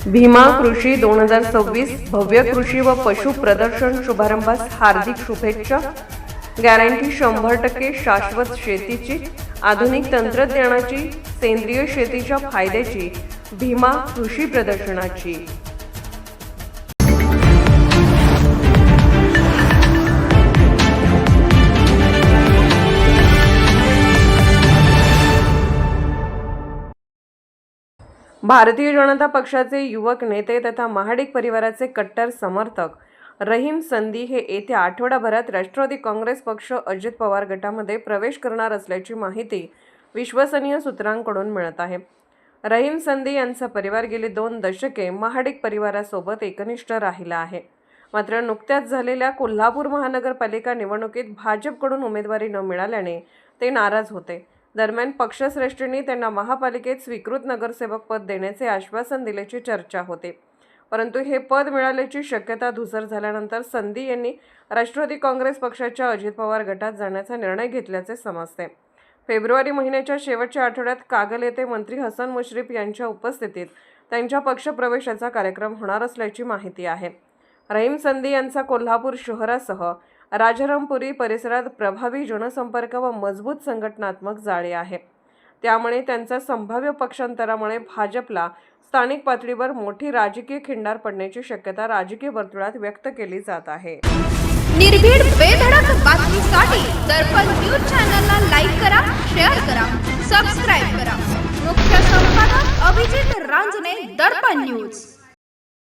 भीमा कृषी 2026 भव्य कृषी व पशु प्रदर्शन शुभारंभास हार्दिक शुभेच्छा। गॅरंटी 100% शाश्वत शेतीची, आधुनिक तंत्रज्ञानाची, सेंद्रिय शेतीच्या फायद्याची, भीमा कृषी प्रदर्शनाची। भारतीय जनता पक्षाचे युवक नेते तथा महाडिक परिवाराचे कट्टर समर्थक रहीम संधी हे येत्या आठवडाभरात राष्ट्रवादी काँग्रेस पक्ष अजित पवार गटामध्ये प्रवेश करणार असल्याची माहिती विश्वसनीय सूत्रांकडून मिळत आहे। रहीम संधी यांचा परिवार गेली 2 दशके महाडिक परिवारासोबत एकनिष्ठ राहिला आहे। मात्र नुकत्याच झालेल्या कोल्हापूर महानगरपालिका निवडणुकीत भाजपकडून उमेदवारी न मिळाल्याने ते नाराज होते। दरम्यान पक्षश्रेष्ठींनी त्यांना महापालिकेत स्वीकृत नगरसेवक पद देण्याचे आश्वासन दिल्याची चर्चा होते, परंतु हे पद मिळाल्याची शक्यता धूसर झाल्यानंतर संधी यांनी राष्ट्रवादी काँग्रेस पक्षाच्या अजित पवार गटात जाण्याचा निर्णय घेतल्याचे समजते। फेब्रुवारी महिन्याच्या शेवटच्या आठवड्यात कागल येथे मंत्री हसन मुश्रीफ यांच्या उपस्थितीत त्यांच्या पक्षप्रवेशाचा कार्यक्रम होणार असल्याची माहिती आहे। रहीम संधी यांचा कोल्हापूर शहरासह राजारामपुरी परिसरात प्रभावी जनसंपर्क व मजबूत संघटनात्मक जाळे आहे। त्यामुळे त्यांचा संभाव्य पक्षांतरामुळे भाजपला स्थानिक पातळीवर मोठी राजकीय खिंडार पडण्याची शक्यता राजकीय वर्तुळात व्यक्त केली जात आहे। निर्भीड बेधडक बातमीसाठी दर्पण न्यूज चॅनलला लाईक करा, शेअर करा, सबस्क्राइब करा। मुख्य संपादक अभिजित रांजणे, दर्पण न्यूज।